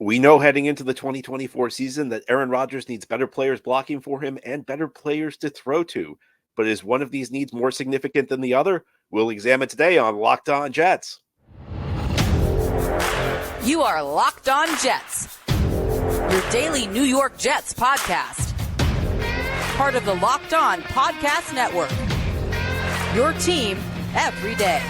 We know heading into the 2024 season that Aaron Rodgers needs better players blocking for him and better players to throw to. But is one of these needs more significant than the other? We'll examine today on Locked On Jets. You are Locked On Jets, your daily New York Jets podcast. Part of the Locked On Podcast Network, your team every day.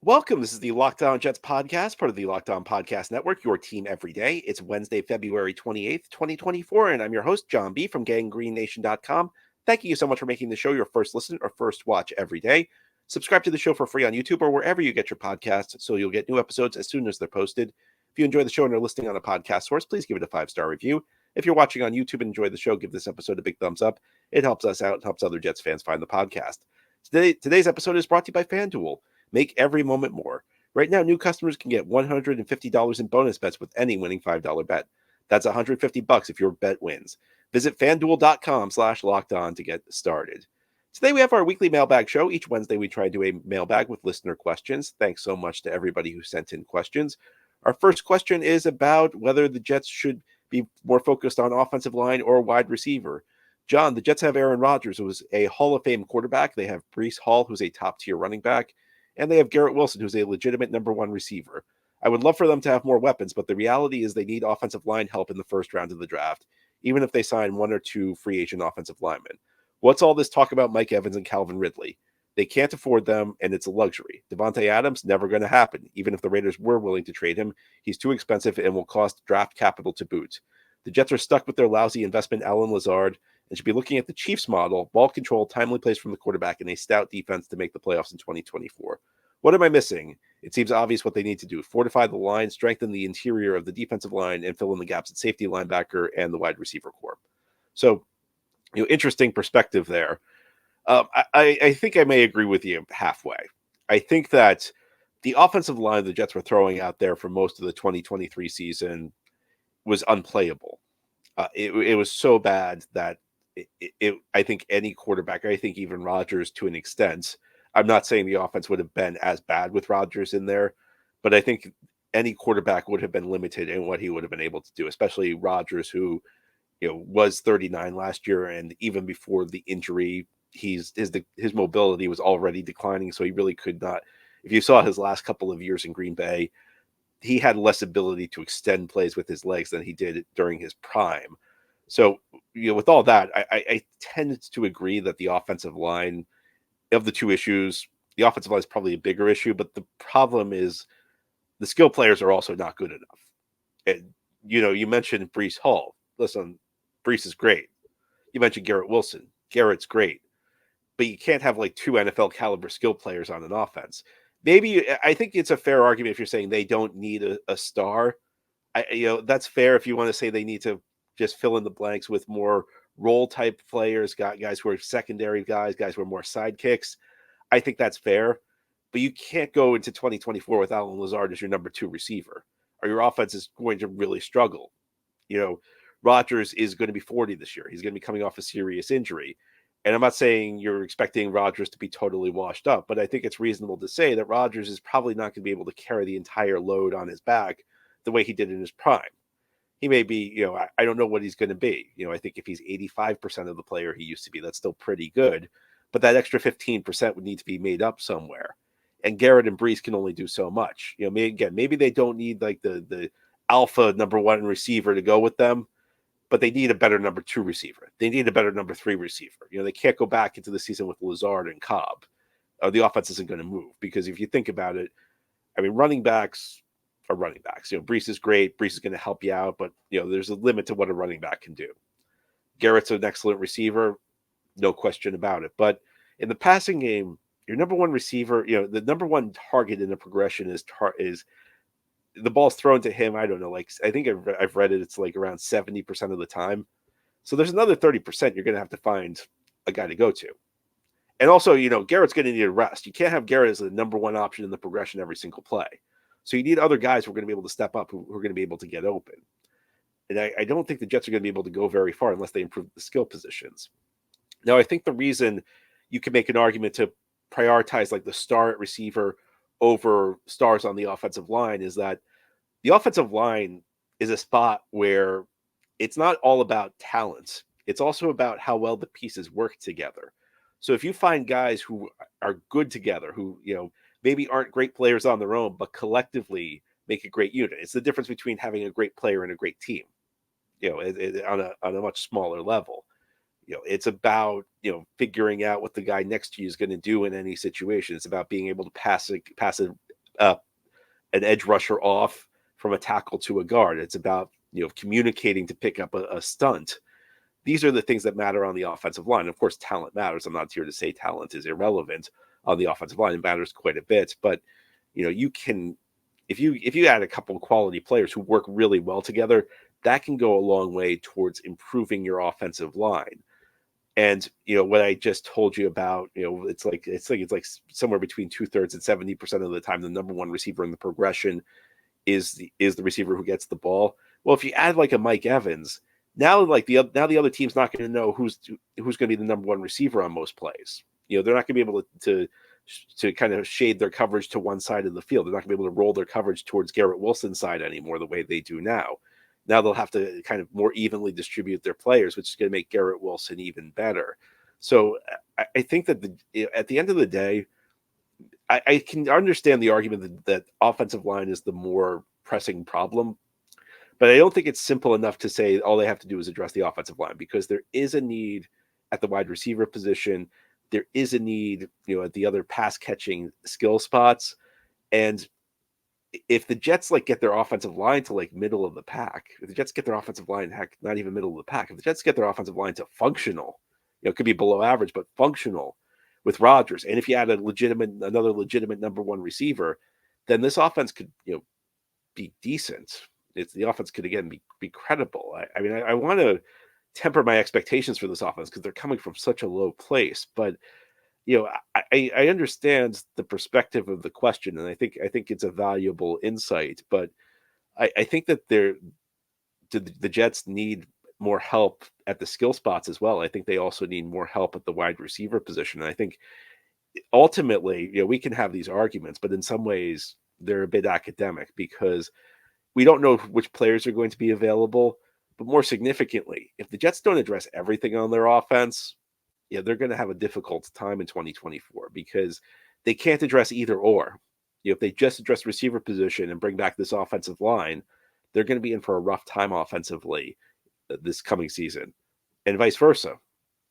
Welcome. This is the Locked On Jets podcast, part of the Locked On Podcast Network, your team every day. It's Wednesday, February 28th, 2024, and I'm your host, John B. from GangGreenNation.com. Thank you so much for making the show your first listen or first watch every day. Subscribe to the show for free on YouTube or wherever you get your podcasts so you'll get new episodes as soon as they're posted. If you enjoy the show and are listening on a podcast source, please give it a 5-star review. If you're watching on YouTube and enjoy the show, give this episode a big thumbs up. It helps us out and helps other Jets fans find the podcast. Today's episode is brought to you by FanDuel. Make every moment more. Right now, new customers can get $150 in bonus bets with any winning $5 bet. That's $150 if your bet wins. Visit FanDuel.com/lockedon to get started. Today, we have our weekly mailbag show. Each Wednesday, we try to do a mailbag with listener questions. Thanks so much to everybody who sent in questions. Our first question is about whether the Jets should be more focused on offensive line or wide receiver. John, the Jets have Aaron Rodgers, who is a Hall of Fame quarterback. They have Breece Hall, who's a top-tier running back. And they have Garrett Wilson, who's a legitimate number one receiver. I would love for them to have more weapons, but the reality is they need offensive line help in the first round of the draft, even if they sign one or two free agent offensive linemen. What's all this talk about Mike Evans and Calvin Ridley? They can't afford them, and it's a luxury. Devontae Adams, never going to happen. Even if the Raiders were willing to trade him, he's too expensive and will cost draft capital to boot. The Jets are stuck with their lousy investment, Allen Lazard, and should be looking at the Chiefs model, ball control, timely plays from the quarterback, and a stout defense to make the playoffs in 2024. What am I missing? It seems obvious what they need to do. Fortify the line, strengthen the interior of the defensive line, and fill in the gaps at safety, linebacker, and the wide receiver corps. So, interesting perspective there. I think I may agree with you halfway. I think that the offensive line the Jets were throwing out there for most of the 2023 season was unplayable. It was so bad that I think any quarterback, I think even Rodgers to an extent, I'm not saying the offense would have been as bad with Rodgers in there, but I think any quarterback would have been limited in what he would have been able to do, especially Rodgers, who was 39 last year, and even before the injury, his mobility was already declining, so he really could not. If you saw his last couple of years in Green Bay, he had less ability to extend plays with his legs than he did during his prime. So, with all that, I tend to agree that the offensive line, of the two issues, the offensive line is probably a bigger issue, but the problem is the skill players are also not good enough. And, you mentioned Breece Hall. Listen, Breece is great. You mentioned Garrett Wilson. Garrett's great. But you can't have like two NFL caliber skill players on an offense. I think it's a fair argument if you're saying they don't need a star. That's fair if you want to say they need to just fill in the blanks with more role type players, guys who are secondary guys who are more sidekicks. I think that's fair, but you can't go into 2024 with Allen Lazard as your number two receiver, or your offense is going to really struggle. Rodgers is going to be 40 this year. He's going to be coming off a serious injury. And I'm not saying you're expecting Rodgers to be totally washed up, but I think it's reasonable to say that Rodgers is probably not going to be able to carry the entire load on his back the way he did in his prime. He may be, I don't know what he's going to be. I think if he's 85% of the player he used to be, that's still pretty good. But that extra 15% would need to be made up somewhere. And Garrett and Breece can only do so much. Maybe they don't need like the alpha number one receiver to go with them, but they need a better number two receiver. They need a better number three receiver. They can't go back into the season with Lazard and Cobb. The offense isn't going to move because if you think about it, running backs are running backs. Breece is great. Breece is going to help you out, but there's a limit to what a running back can do. Garrett's an excellent receiver, no question about it. But in the passing game, your number one receiver, the number one target in the progression is the ball's thrown to him. I don't know, I think I've read it. It's like around 70% of the time. So there's another 30% you're going to have to find a guy to go to. And also, Garrett's going to need a rest. You can't have Garrett as the number one option in the progression every single play. So you need other guys who are going to be able to step up, who are going to be able to get open. And I don't think the Jets are going to be able to go very far unless they improve the skill positions. Now, I think the reason you can make an argument to prioritize like the star at receiver over stars on the offensive line, is that the offensive line is a spot where it's not all about talent. It's also about how well the pieces work together. So if you find guys who are good together, who, maybe aren't great players on their own, but collectively make a great unit. It's the difference between having a great player and a great team, on a much smaller level. It's about, figuring out what the guy next to you is going to do in any situation. It's about being able to pass uh, an edge rusher off from a tackle to a guard. It's about, communicating to pick up a stunt. These are the things that matter on the offensive line. Of course, talent matters. I'm not here to say talent is irrelevant on the offensive line. It matters quite a bit. But, you can, if you add a couple of quality players who work really well together, that can go a long way towards improving your offensive line. And what I just told you about, it's like somewhere between 2/3 and 70% of the time, the number one receiver in the progression is the receiver who gets the ball. Well, if you add like a Mike Evans, now the other team's not going to know who's going to be the number one receiver on most plays. They're not going to be able to kind of shade their coverage to one side of the field. They're not going to be able to roll their coverage towards Garrett Wilson's side anymore the way they do now. Now they'll have to kind of more evenly distribute their players, which is going to make Garrett Wilson even better. So I think that at the end of the day, I can understand the argument that offensive line is the more pressing problem, but I don't think it's simple enough to say all they have to do is address the offensive line, because there is a need at the wide receiver position. There is a need, at the other pass catching skill spots. And if the Jets get their offensive line to middle of the pack, if the Jets get their offensive line, heck, not even middle of the pack, if the Jets get their offensive line to functional, it could be below average, but functional with Rodgers, and if you add another legitimate number one receiver, then this offense could, be decent. The offense could again be credible. I want to temper my expectations for this offense because they're coming from such a low place, but I understand the perspective of the question, and I think it's a valuable insight. But I think that the Jets need more help at the skill spots as well. I think they also need more help at the wide receiver position. And I think ultimately, we can have these arguments, but in some ways they're a bit academic because we don't know which players are going to be available. But more significantly, if the Jets don't address everything on their offense, they're going to have a difficult time in 2024 because they can't address either or. If they just address receiver position and bring back this offensive line, they're going to be in for a rough time offensively this coming season, and vice versa.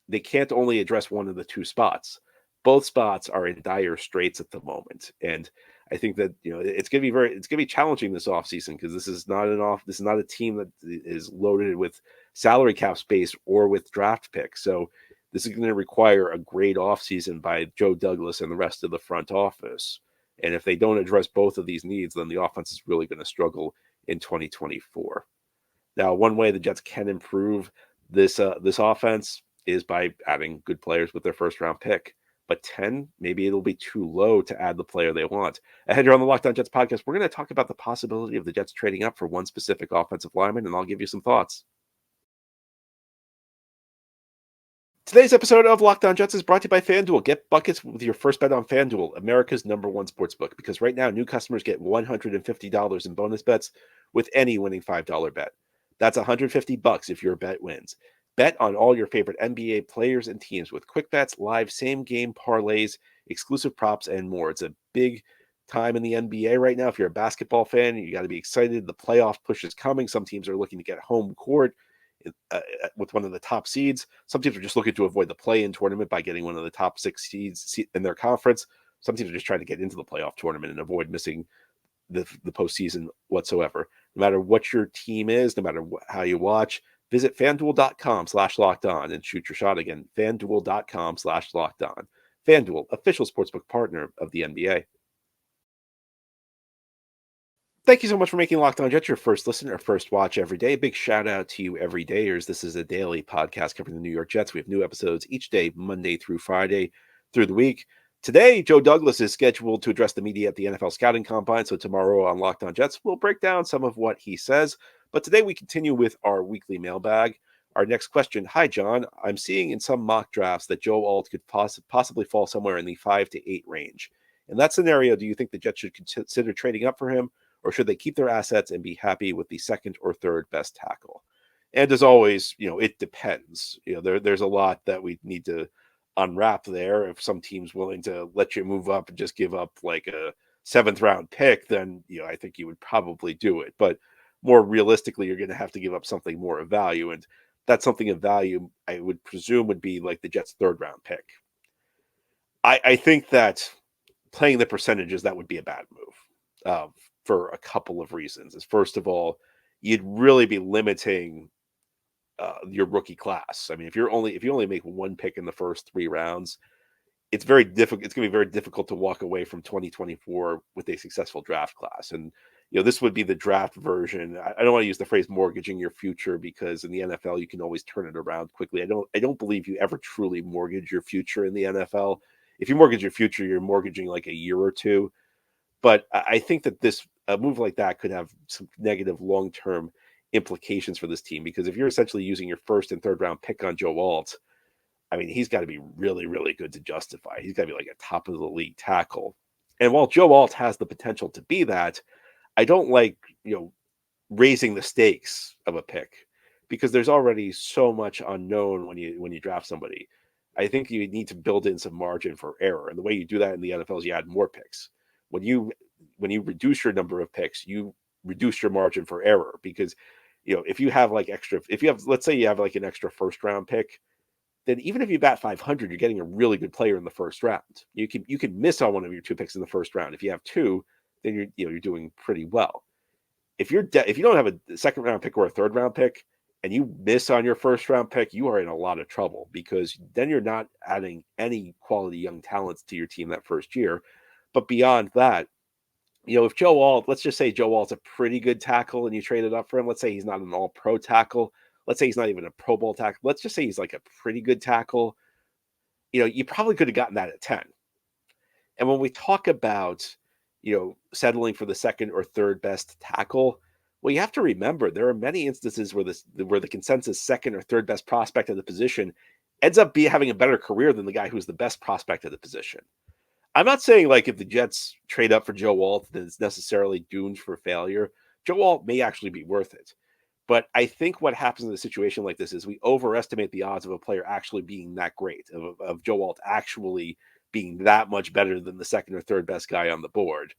They can't only address one of the two spots. Both spots are in dire straits at the moment, and I think that it's going to be challenging this offseason because this is not a team that is loaded with salary cap space or with draft picks. So this is going to require a great offseason by Joe Douglas and the rest of the front office. And if they don't address both of these needs, then the offense is really going to struggle in 2024. Now, one way the Jets can improve this offense is by adding good players with their first round pick. But 10, maybe it'll be too low to add the player they want. Ahead here on the Locked On Jets podcast, we're going to talk about the possibility of the Jets trading up for one specific offensive lineman, and I'll give you some thoughts. Today's episode of Locked On Jets is brought to you by FanDuel. Get buckets with your first bet on FanDuel, America's #1 sportsbook, because right now new customers get $150 in bonus bets with any winning $5 bet. That's $150 if your bet wins. Bet on all your favorite NBA players and teams with quick bets, live same-game parlays, exclusive props, and more. It's a big time in the NBA right now. If you're a basketball fan, you got to be excited. The playoff push is coming. Some teams are looking to get home court with one of the top seeds. Some teams are just looking to avoid the play-in tournament by getting one of the top 6 seeds in their conference. Some teams are just trying to get into the playoff tournament and avoid missing the postseason whatsoever. No matter what your team is, no matter how you watch, visit FanDuel.com/lockedon and shoot your shot again. FanDuel.com/lockedon. FanDuel, official sportsbook partner of the NBA. Thank you so much for making Locked On Jets your first listen or first watch every day. Big shout out to you everydayers. This is a daily podcast covering the New York Jets. We have new episodes each day, Monday through Friday through the week. Today, Joe Douglas is scheduled to address the media at the NFL Scouting Combine. So tomorrow on Locked On Jets, we'll break down some of what he says. But today we continue with our weekly mailbag. Our next question. Hi, John. I'm seeing in some mock drafts that Joe Alt could possibly fall somewhere in the 5 to 8 range. In that scenario, do you think the Jets should consider trading up for him, or should they keep their assets and be happy with the second or third best tackle? And as always, it depends. There's a lot that we need to unwrap there. If some team's willing to let you move up and just give up like a 7th round pick, then I think you would probably do it. But more realistically, you're going to have to give up something more of value, and that's something of value I would presume would be like the Jets' 3rd round pick. I think that playing the percentages, that would be a bad move for a couple of reasons. Is first of all, you'd really be limiting your rookie class. I mean, if you only make 1 pick in the first 3 rounds, it's very difficult. It's going to be very difficult to walk away from 2024 with a successful draft class. And this would be the draft version. I don't want to use the phrase mortgaging your future, because in the NFL you can always turn it around quickly. I don't believe you ever truly mortgage your future in the NFL. If you mortgage your future, you're mortgaging like a year or two. But I think that a move like that could have some negative long-term implications for this team, because if you're essentially using your 1st and 3rd round pick on Joe Alt, I mean, he's got to be really, really good to justify. He's got to be like a top of the league tackle. And while Joe Alt has the potential to be that, I don't like, raising the stakes of a pick, because there's already so much unknown when you draft somebody. I think you need to build in some margin for error. And the way you do that in the NFL is you add more picks. When you reduce your number of picks, you reduce your margin for error, because if you have let's say you have like an extra 1st round pick, then even if you bat 500, you're getting a really good player in the 1st round. You can miss on one of your 2 picks in the 1st round. If you have 2, then you're doing pretty well. If you don't have a 2nd round pick or a 3rd round pick, and you miss on your 1st round pick, you are in a lot of trouble, because then you're not adding any quality young talents to your team that first year. But beyond that, if Joe Alt, let's just say Joe Alt's a pretty good tackle and you traded up for him. Let's say he's not an all-pro tackle. Let's say he's not even a Pro Bowl tackle. Let's just say he's like a pretty good tackle. You probably could have gotten that at 10. And when we talk about, settling for the 2nd or 3rd best tackle, well, you have to remember there are many instances where the consensus 2nd or 3rd best prospect of the position ends up having a better career than the guy who's the best prospect of the position. I'm not saying like if the Jets trade up for Joe Alt, then it's necessarily doomed for failure. Joe Alt may actually be worth it. But I think what happens in a situation like this is we overestimate the odds of a player actually being that great, of Joe Alt actually being that much better than the 2nd or 3rd best guy on the board.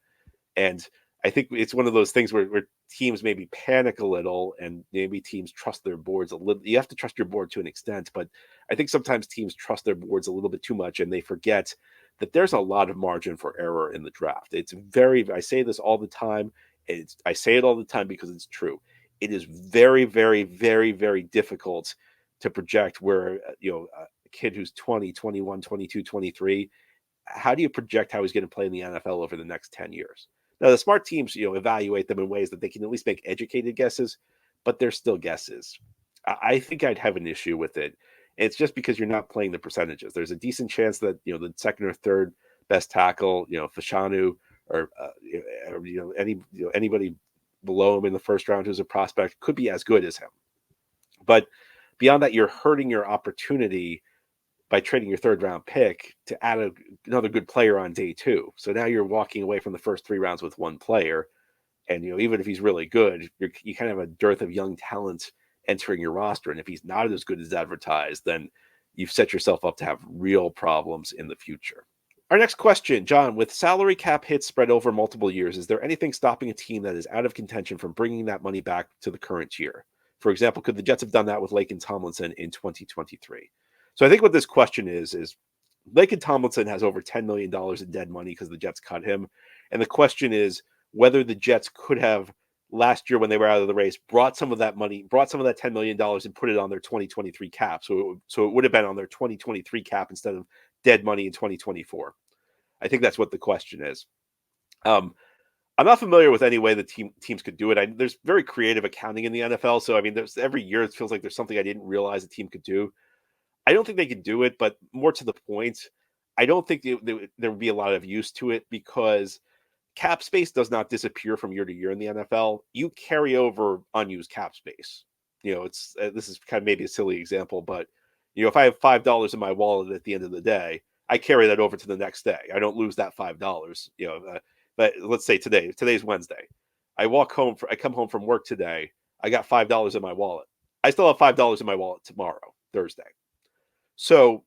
And I think it's one of those things where teams maybe panic a little, and maybe teams trust their boards a little. You have to trust your board to an extent, but I think sometimes teams trust their boards a little bit too much, and they forget that there's a lot of margin for error in the draft. I say this all the time. I say it all the time because it's true. It is very, very, very, very difficult to project where, a kid who's 20, 21, 22, 23, how do you project how he's going to play in the NFL over the next 10 years? Now, the smart teams, evaluate them in ways that they can at least make educated guesses, but they're still guesses. I think I'd have an issue with it. It's just because you're not playing the percentages. There's a decent chance that, the 2nd or 3rd best tackle, Fashanu or anybody below him in the 1st round who's a prospect could be as good as him. But beyond that, you're hurting your opportunity by trading your 3rd round pick to add another good player on day 2. So now you're walking away from the first 3 rounds with 1 player. And, even if he's really good, you kind of have a dearth of young talent entering your roster. And if he's not as good as advertised, then you've set yourself up to have real problems in the future. Our next question, John, with salary cap hits spread over multiple years, is there anything stopping a team that is out of contention from bringing that money back to the current year? For example, could the Jets have done that with Laken Tomlinson in 2023? So I think what this question is Laken Tomlinson has over $10 million in dead money because the Jets cut him. And the question is whether the Jets could have last year when they were out of the race, brought some of that $10 million and put it on their 2023 cap. So it would have been on their 2023 cap instead of dead money in 2024. I think that's what the question is. I'm not familiar with any way the teams could do it. There's very creative accounting in the NFL. So, I mean, every year it feels like there's something I didn't realize a team could do. I don't think they could do it, but more to the point, I don't think there would be a lot of use to it, because cap space does not disappear from year to year in the NFL. You carry over unused cap space. it's this is kind of maybe a silly example, but if I have $5 in my wallet at the end of the day, I carry that over to the next day. I don't lose that $5. But let's say today's Wednesday. I come home from work today. I got $5 in my wallet. I still have $5 in my wallet tomorrow, Thursday. So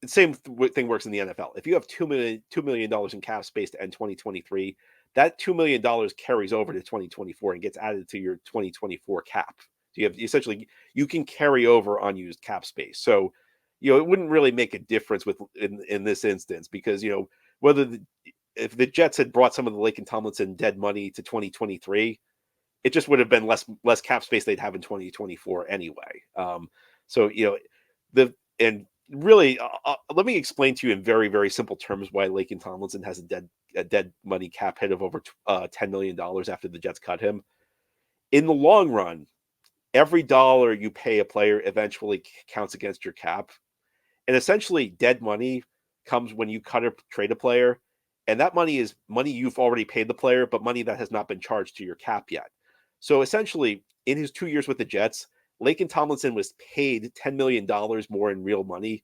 the same thing works in the NFL. If you have $2 million in cap space to end 2023, that $2 million carries over to 2024 and gets added to your 2024 cap. So you can carry over unused cap space. So it wouldn't really make a difference in this instance, because if the Jets had brought some of the Laken Tomlinson dead money to 2023, it just would have been less cap space they'd have in 2024 anyway. Really, let me explain to you in very, very simple terms why Laken Tomlinson has a dead money cap hit of over $10 million after the Jets cut him. In the long run, every dollar you pay a player eventually counts against your cap. And essentially, dead money comes when you cut or trade a player. And that money is money you've already paid the player, but money that has not been charged to your cap yet. So essentially, in his 2 years with the Jets, Laken Tomlinson was paid $10 million more in real money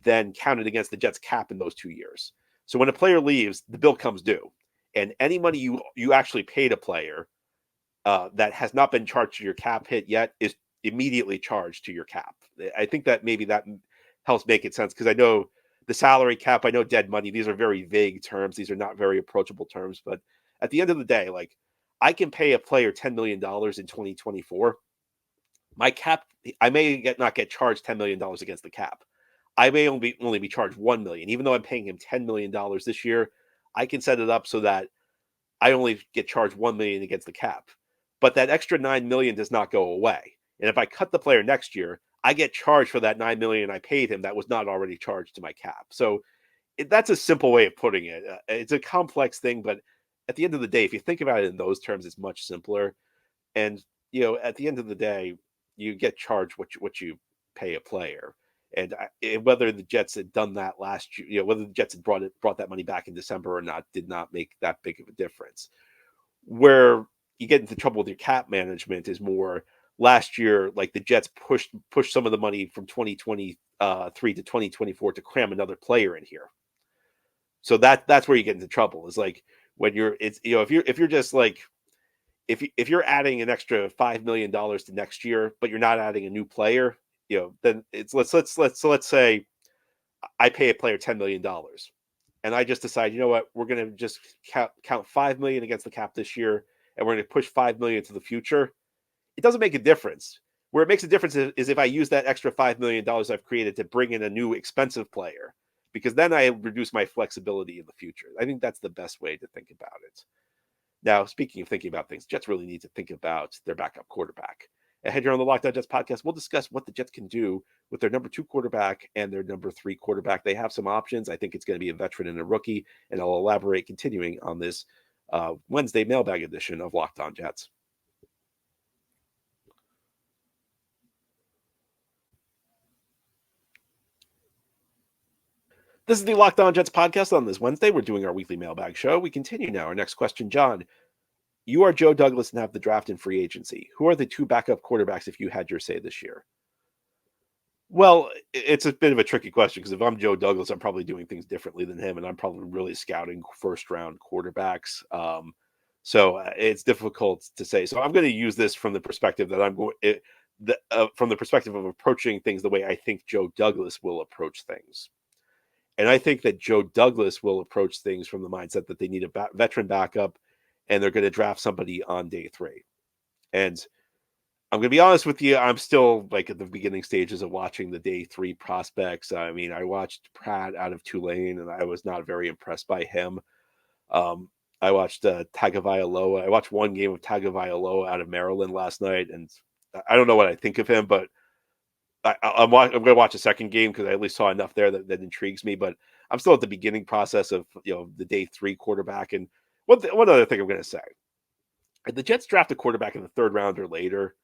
than counted against the Jets cap in those 2 years. So when a player leaves, the bill comes due. And any money you actually paid a player that has not been charged to your cap hit yet is immediately charged to your cap. I think that maybe that helps make it sense, because I know the salary cap, I know dead money, these are very vague terms. These are not very approachable terms. But at the end of the day, like, I can pay a player $10 million in 2024. My cap, I may not get charged $10 million against the cap. I may only be charged $1 million. Even though I'm paying him $10 million this year, I can set it up so that I only get charged $1 million against the cap. But that extra $9 million does not go away. And if I cut the player next year, I get charged for that $9 million I paid him that was not already charged to my cap. So that's a simple way of putting it. It's a complex thing, but at the end of the day, if you think about it in those terms, it's much simpler. And at the end of the day, you get charged what you pay a player. And whether the Jets had done that last year, whether the Jets had brought that money back in December or not, did not make that big of a difference. Where you get into trouble with your cap management is more last year, like the Jets pushed some of the money from 2023 to 2024 to cram another player in here. So that's where you get into trouble, is like when if you're just like, if you're adding an extra $5 million to next year, but you're not adding a new player, then it's let's say I pay a player $10 million, and I just decide, we're going to just count $5 million against the cap this year, and we're going to push $5 million to the future. It doesn't make a difference. Where it makes a difference is if I use that extra $5 million I've created to bring in a new expensive player, because then I reduce my flexibility in the future. I think that's the best way to think about it. Now, speaking of thinking about things, Jets really need to think about their backup quarterback. Ahead here on the Locked On Jets podcast, we'll discuss what the Jets can do with their number 2 quarterback and their number 3 quarterback. They have some options. I think it's going to be a veteran and a rookie, and I'll elaborate continuing on this Wednesday mailbag edition of Locked On Jets. This is the Locked On Jets podcast. On this Wednesday, we're doing our weekly mailbag show. We continue now. Our next question, John. You are Joe Douglas and have the draft in free agency. Who are the 2 backup quarterbacks if you had your say this year? Well, it's a bit of a tricky question, because if I'm Joe Douglas, I'm probably doing things differently than him, and I'm probably really scouting first-round quarterbacks. So it's difficult to say. So I'm going to use this from the perspective that from the perspective of approaching things the way I think Joe Douglas will approach things. And I think that Joe Douglas will approach things from the mindset that they need a veteran backup, and they're going to draft somebody on day 3. And I'm going to be honest with you, I'm still like at the beginning stages of watching the day 3 prospects. I mean, I watched Pratt out of Tulane, and I was not very impressed by him. I watched Tagovailoa. I watched one game of Tagovailoa out of Maryland last night, and I don't know what I think of him, but I'm going to watch a second game because I at least saw enough there that intrigues me. But I'm still at the beginning process of the day 3 quarterback. And one other thing I'm going to say: if the Jets draft a quarterback in the 3rd round or later,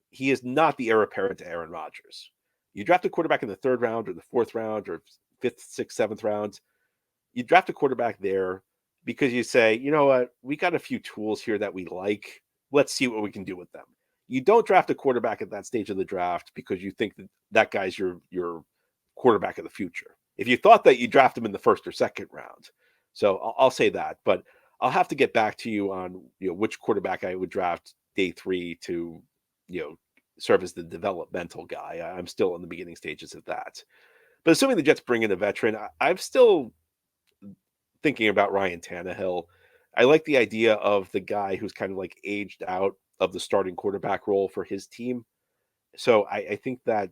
he is not the heir apparent to Aaron Rodgers. You draft a quarterback in the 3rd round or the 4th round or 5th, 6th, 7th round, you draft a quarterback there because you say, you know what, we got a few tools here that we like. Let's see what we can do with them. you don't draft a quarterback at that stage of the draft because you think that guy's your quarterback of the future. If you thought that, you draft him in the first or second round. So I'll say that, but I'll have to get back to you on which quarterback I would draft day 3 to serve as the developmental guy. I'm still in the beginning stages of that. But assuming the Jets bring in a veteran, I'm still thinking about Ryan Tannehill. I like the idea of the guy who's kind of like aged out of the starting quarterback role for his team. So I think that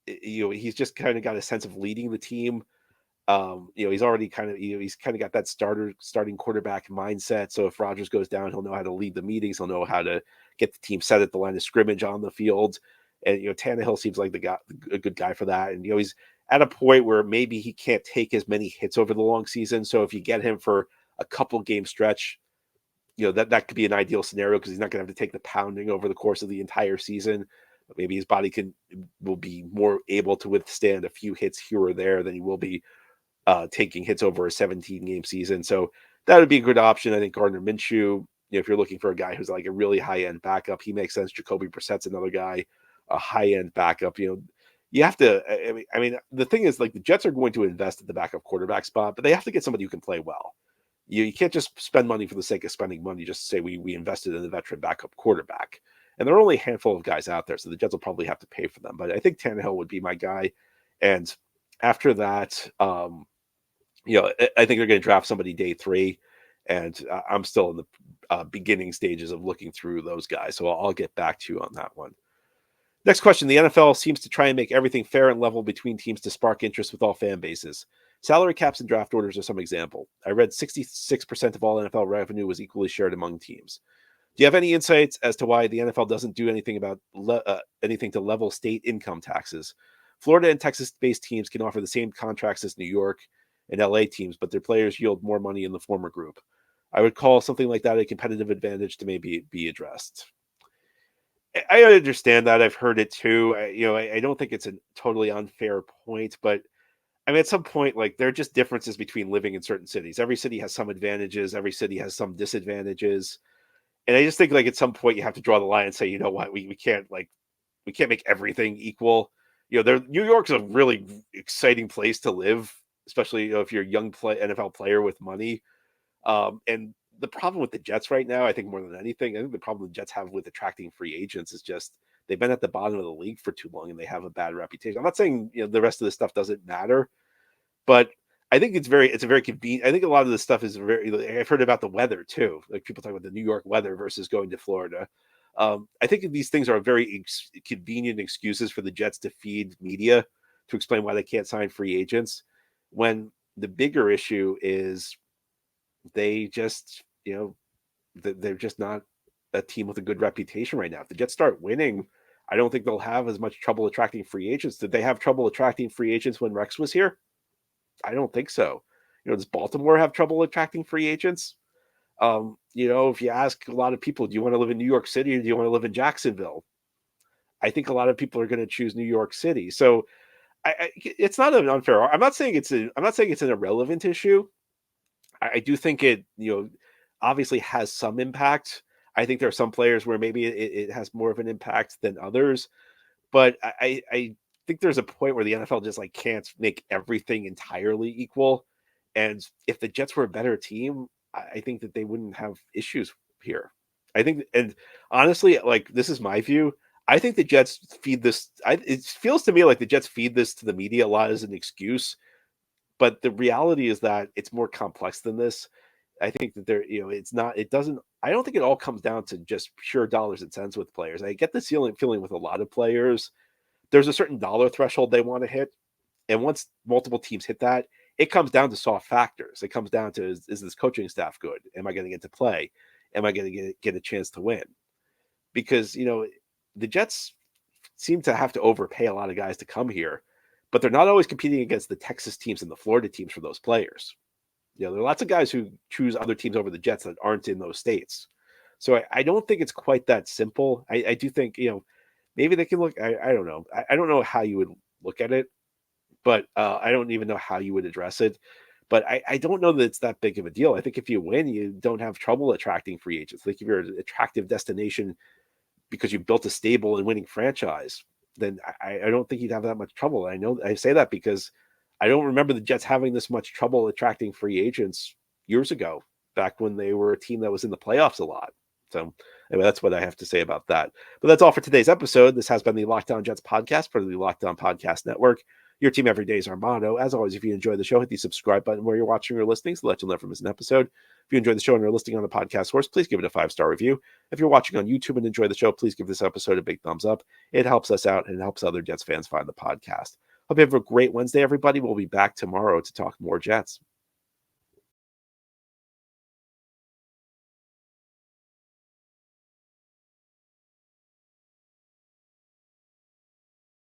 he's just kind of got a sense of leading the team. He's already kind of he's kind of got that starting quarterback mindset. So if Rodgers goes down, he'll know how to lead the meetings. He'll know how to get the team set at the line of scrimmage on the field. And Tannehill seems like a good guy for that. And he's at a point where maybe he can't take as many hits over the long season. So if you get him for a couple game stretch, that could be an ideal scenario because he's not going to have to take the pounding over the course of the entire season. But maybe his body will be more able to withstand a few hits here or there than he will be taking hits over a 17-game season. So that would be a good option. I think Gardner Minshew, if you're looking for a guy who's like a really high-end backup, he makes sense. Jacoby Brissett's another guy, a high-end backup. You have to, I mean, the thing is, like, the Jets are going to invest at the backup quarterback spot, but they have to get somebody who can play well. You can't just spend money for the sake of spending money just to say we invested in a veteran backup quarterback. And there are only a handful of guys out there, so the Jets will probably have to pay for them. But I think Tannehill would be my guy. And after that, I think they're going to draft somebody day 3. And I'm still in the beginning stages of looking through those guys. So I'll get back to you on that one. Next question. The NFL seems to try and make everything fair and level between teams to spark interest with all fan bases. Salary caps and draft orders are some example. I read 66% of all NFL revenue was equally shared among teams. Do you have any insights as to why the NFL doesn't do anything about anything to level state income taxes? Florida and Texas-based teams can offer the same contracts as New York and LA teams, but their players yield more money in the former group. I would call something like that a competitive advantage to maybe be addressed. I understand that. I've heard it too. I don't think it's a totally unfair point, but I mean, at some point, like, there are just differences between living in certain cities. Every city has some advantages. Every city has some disadvantages. And I just think, like, at some point you have to draw the line and say, you know what, we can't make everything equal. New York's a really exciting place to live, especially if you're a young NFL player with money. And the problem with the Jets right now, I think more than anything, I think the problem the Jets have with attracting free agents is just they've been at the bottom of the league for too long and they have a bad reputation. I'm not saying the rest of this stuff doesn't matter, but I think it's a very convenient. I think a lot of this stuff is I've heard about the weather too. Like, people talk about the New York weather versus going to Florida. I think these things are very convenient excuses for the Jets to feed media to explain why they can't sign free agents, when the bigger issue is they just, they're just not a team with a good reputation right now. If the Jets start winning, I don't think they'll have as much trouble attracting free agents. Did they have trouble attracting free agents when Rex was here? I don't think so. Does Baltimore have trouble attracting free agents? If you ask a lot of people, do you want to live in New York City or do you want to live in Jacksonville? I think a lot of people are going to choose New York City. So it's not an unfair. I'm not saying it's an irrelevant issue. I do think it, obviously has some impact. I think there are some players where maybe it has more of an impact than others, but I think there's a point where the NFL just like can't make everything entirely equal. And if the Jets were a better team, I think that they wouldn't have issues here. I think, and honestly, like, this is my view. I think the Jets feed this. It feels to me like the Jets feed this to the media a lot as an excuse, but the reality is that it's more complex than this. I think that it's not. It doesn't. I don't think it all comes down to just pure dollars and cents with players. I get the feeling with a lot of players. There's a certain dollar threshold they want to hit, and once multiple teams hit that, it comes down to soft factors. It comes down to, is this coaching staff good? Am I going to get to play? Am I going to get a chance to win? Because, the Jets seem to have to overpay a lot of guys to come here, but they're not always competing against the Texas teams and the Florida teams for those players. There are lots of guys who choose other teams over the Jets that aren't in those states. So I don't think it's quite that simple. I do think, maybe they can look, I don't know. I don't know how you would look at it, but I don't even know how you would address it. But I don't know that it's that big of a deal. I think if you win, you don't have trouble attracting free agents. Like, if you're an attractive destination because you built a stable and winning franchise, then I don't think you'd have that much trouble. I know I say that because I don't remember the Jets having this much trouble attracting free agents years ago, back when they were a team that was in the playoffs a lot. So anyway, that's what I have to say about that. But that's all for today's episode. This has been the Locked On Jets podcast, part of the Locked On Podcast Network. Your team every day is our motto. As always, if you enjoy the show, hit the subscribe button where you're watching or listening so that you'll never miss an episode. If you enjoy the show and are listening on the podcast source, please give it a 5-star review. If you're watching on YouTube and enjoy the show, please give this episode a big thumbs up. It helps us out and helps other Jets fans find the podcast. Hope you have a great Wednesday, everybody. We'll be back tomorrow to talk more Jets.